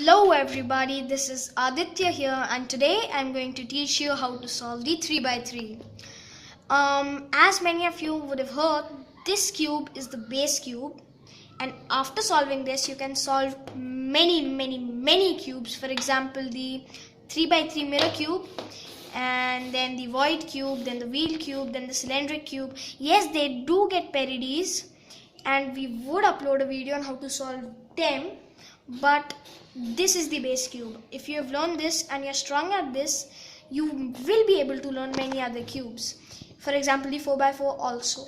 Hello everybody, this is Aditya here, and today I'm going to teach you how to solve the 3x3. As many of you would have heard, this cube is the base cube, and after solving this you can solve many cubes. For example, the 3x3 mirror cube, and then the void cube, then the wheel cube, then the cylindric cube. Yes, they do get parodies, and we would upload a video on how to solve them, but this is the base cube. If you have learned this and you're strong at this, you will be able to learn many other cubes. For example, the 4x4 also.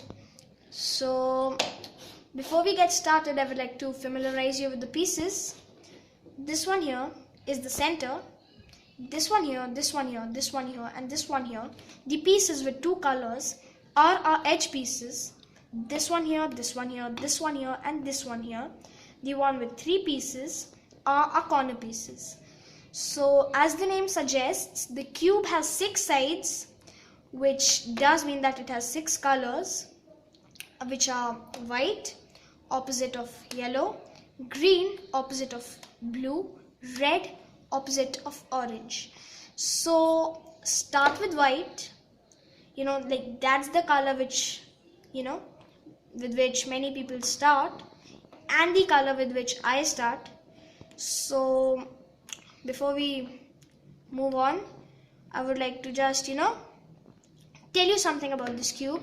So before we get started, I would like to familiarize you with the pieces. This one here is the center. This one here, this one here, this one here, and this one here. The pieces with two colors are our edge pieces. This one here, this one here, this one here, and this one here. The one with three pieces are our corner pieces. So as the name suggests, the cube has 6 sides, which does mean that it has 6 colors, which are white, opposite of yellow, green, opposite of blue, red, opposite of orange. So start with white, like that's the color which, with which many people start, and the color with which I start. So before we move on, I would like to just tell you something about this cube.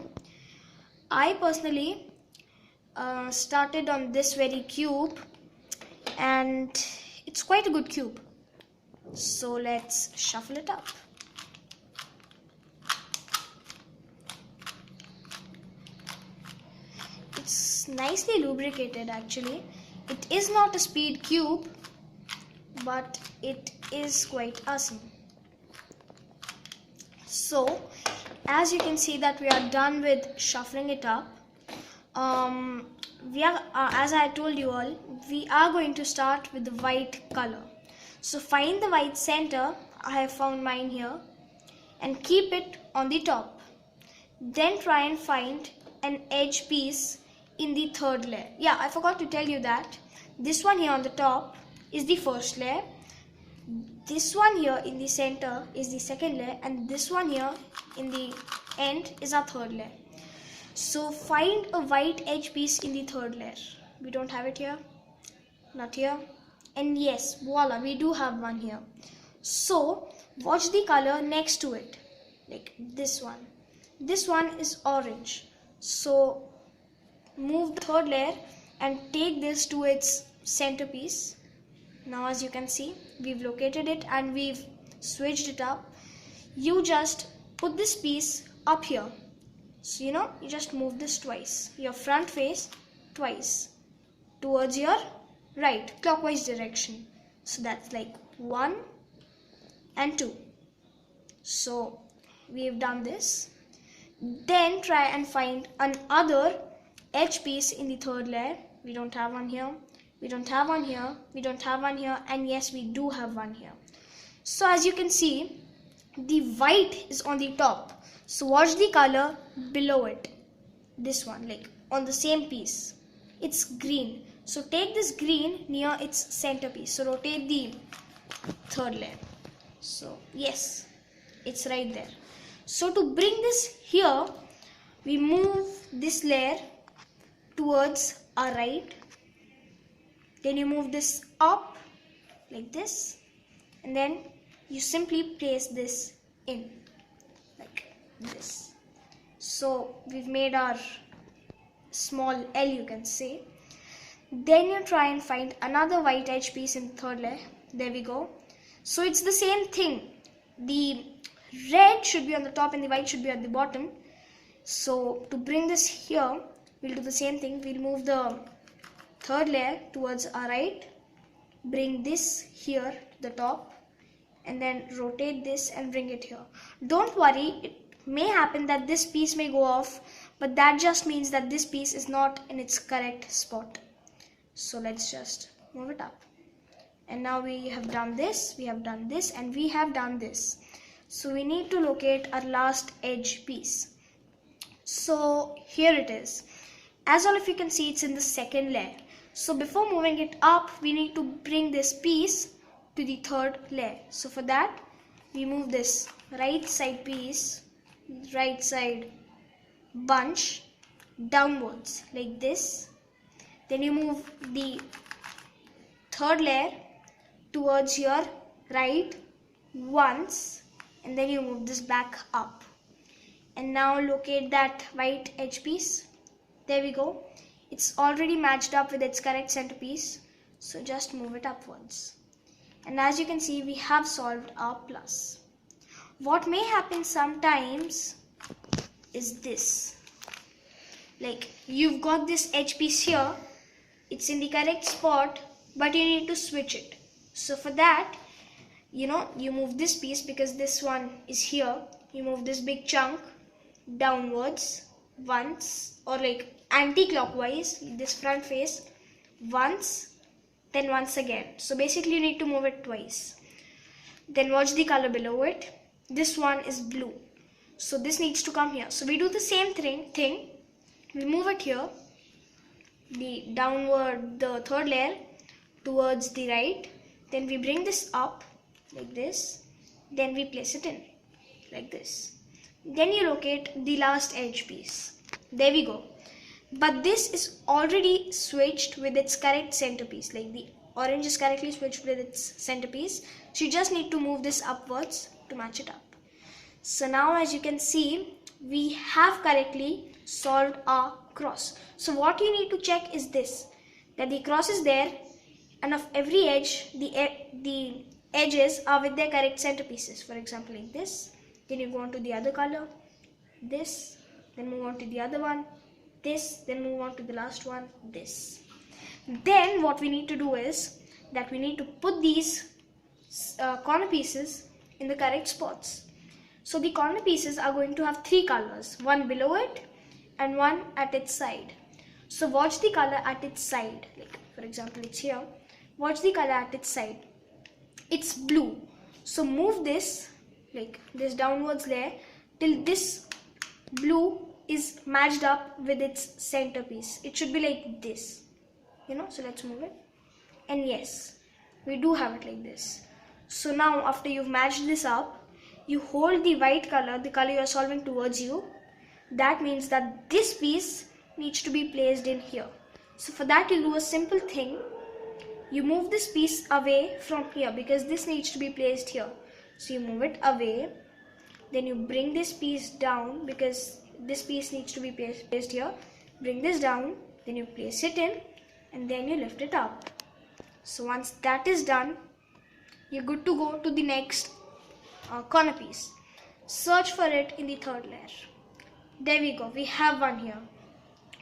I personally started on this very cube, and it's quite a good cube. So let's shuffle it up. It's nicely lubricated actually. It is not a speed cube, but it is quite awesome. So as you can see that we are done with shuffling it up. As I told you all, we are going to start with the white color. So find the white center. I have found mine here, and keep it on the top. Then try and find an edge piece in the third layer. Yeah, I forgot to tell you that this one here on the top is the first layer, this one here in the center is the second layer, and this one here in the end is our third layer. So find a white edge piece in the third layer. We don't have it here, not here, and yes, voila, we do have one here. So watch the color next to it, like this one. This one is orange. So move the third layer and take this to its centerpiece. Now as you can see, we've located it and we've switched it up. You just put this piece up here. So you just move this twice, your front face twice, towards your right, clockwise direction. So that's like 1 and 2. So we've done this. Then try and find another edge piece in the third layer. We don't have one here, we don't have one here, we don't have one here, and yes, we do have one here. So as you can see, the white is on the top. So watch the color below it. This one, like on the same piece, it's green. So take this green near its centerpiece. So rotate the third layer. So yes, it's right there. So to bring this here, we move this layer towards our right. Then you move this up like this, and then you simply place this in like this. So we've made our small L, you can say. Then you try and find another white edge piece in the third layer. There we go. So it's the same thing. The red should be on the top and the white should be at the bottom. So to bring this here, we'll do the same thing. We'll move the third layer towards our right, bring this here to the top, and then rotate this and bring it here. Don't worry, it may happen that this piece may go off, but that just means that this piece is not in its correct spot. So let's just move it up. And now we have done this, we have done this, and we have done this. So we need to locate our last edge piece. So here it is. As all of you can see, it's in the second layer. So before moving it up, we need to bring this piece to the third layer. So for that, we move this right side piece, right side bunch downwards like this. Then you move the third layer towards your right once, and then you move this back up. And now locate that white edge piece. There we go. It's already matched up with its correct centerpiece, so just move it upwards. And as you can see, we have solved our plus. What may happen sometimes is this. Like, you've got this edge piece here, it's in the correct spot, but you need to switch it. So for that, you move this piece because this one is here. You move this big chunk downwards once, or like anti-clockwise, this front face once, then once again. So basically you need to move it twice. Then watch the color below it. This one is blue, so this needs to come here. So we do the same thing. We move it here, the third layer towards the right. Then we bring this up like this. Then we place it in like this. Then you locate the last edge piece. There we go. But this is already switched with its correct centerpiece. Like the orange is correctly switched with its centerpiece. So you just need to move this upwards to match it up. So now as you can see, we have correctly solved our cross. So what you need to check is this, that the cross is there, and of every edge, the edges are with their correct centerpieces. For example, like this. Then you go on to the other color, this, then move on to the other one, this, then move on to the last one, this. Then what we need to do is that we need to put these corner pieces in the correct spots. So the corner pieces are going to have three colors, one below it and one at its side. So watch the color at its side. Like for example, it's here. Watch the color at its side. It's blue. So move this, like this downwards layer, till this blue is matched up with its centerpiece. It should be like this, so let's move it. And yes, we do have it like this. So now after you've matched this up, you hold the white color, the color you are solving, towards you. That means that this piece needs to be placed in here. So for that, you do a simple thing. You move this piece away from here because this needs to be placed here. So you move it away, then you bring this piece down because this piece needs to be placed here. Bring this down, then you place it in, and then you lift it up. So once that is done, you're good to go to the next corner piece. Search for it in the third layer. There we go, we have one here.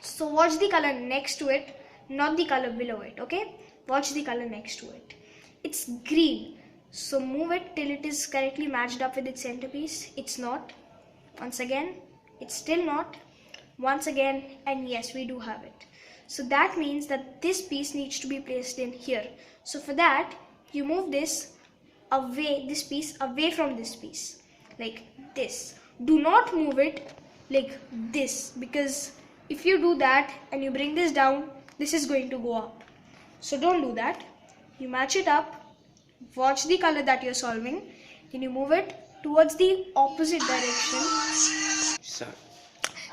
So watch the color next to it, not the color below it, okay? Watch the color next to it. It's green. So move it till it is correctly matched up with its centerpiece. It's not. Once again, it's still not. Once again, and yes, we do have it. So that means that this piece needs to be placed in here. So for that, you move this away, this piece away from this piece, like this. Do not move it like this, because if you do that and you bring this down, this is going to go up. So don't do that. You match it up. Watch the color that you're solving, then you move it towards the opposite direction.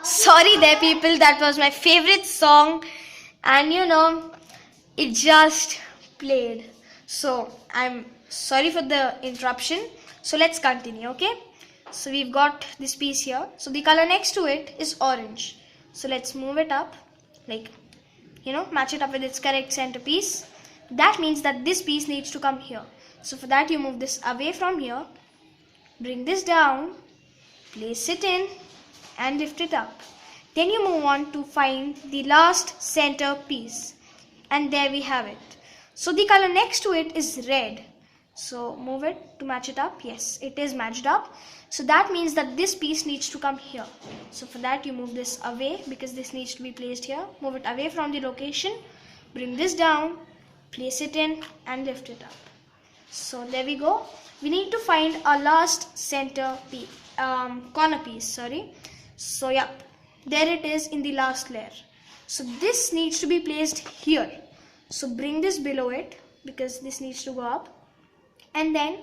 Sorry there people, that was my favorite song, and it just played. So I'm sorry for the interruption. So let's continue, okay? So we've got this piece here. So the color next to it is orange. So let's move it up, like, match it up with its correct centerpiece. That means that this piece needs to come here. So for that, you move this away from here, bring this down, place it in, and lift it up. Then you move on to find the last center piece, and there we have it. So the color next to it is red. So move it to match it up. Yes, it is matched up. So that means that this piece needs to come here. So for that, you move this away because this needs to be placed here. Move it away from the location, bring this down, place it in, and lift it up. So there we go. We need to find our last center piece, corner piece, So yeah, there it is in the last layer. So this needs to be placed here. So bring this below it because this needs to go up. and then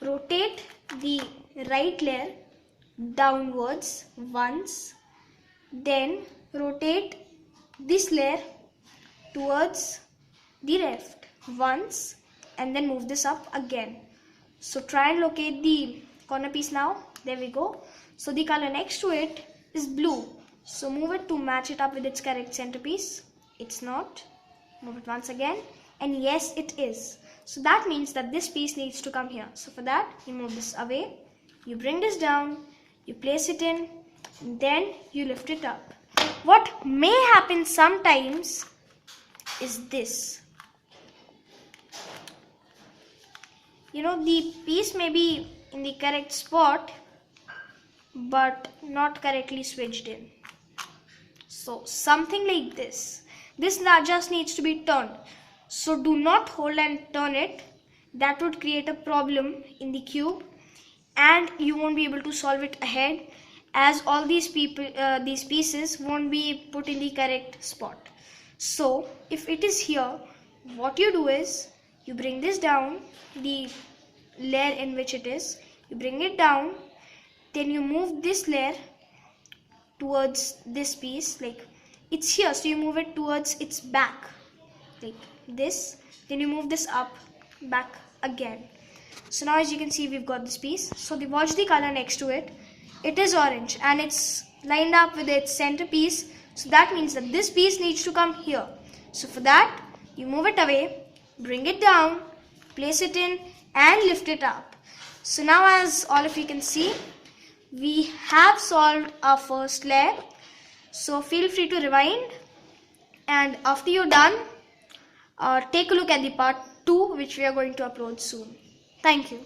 rotate the right layer downwards once, then rotate this layer towards the left once, and then move this up again. So try and locate the corner piece now. There we go. So the color next to it is blue. So move it to match it up with its correct centerpiece. It's not. Move it once again. And yes, it is. So that means that this piece needs to come here. So for that, you move this away. You bring this down. You place it in. Then you lift it up. What may happen sometimes is this. The piece may be in the correct spot, but not correctly switched in. So something like this. This now just needs to be turned. So do not hold and turn it. That would create a problem in the cube, and you won't be able to solve it ahead, as all these pieces won't be put in the correct spot. So if it is here, what you do is you bring this down, the layer in which it is, you bring it down, then you move this layer towards this piece, like it's here, so you move it towards its back like this, then you move this up, back again. So now as you can see, we've got this piece. So watch the color next to it. It is orange and it's lined up with its centerpiece. So that means that this piece needs to come here. So for that, you move it away, bring it down, place it in and lift it up. So now as all of you can see, we have solved our first layer. So feel free to rewind, and after you're done, take a look at the part 2, which we are going to upload soon. Thank you.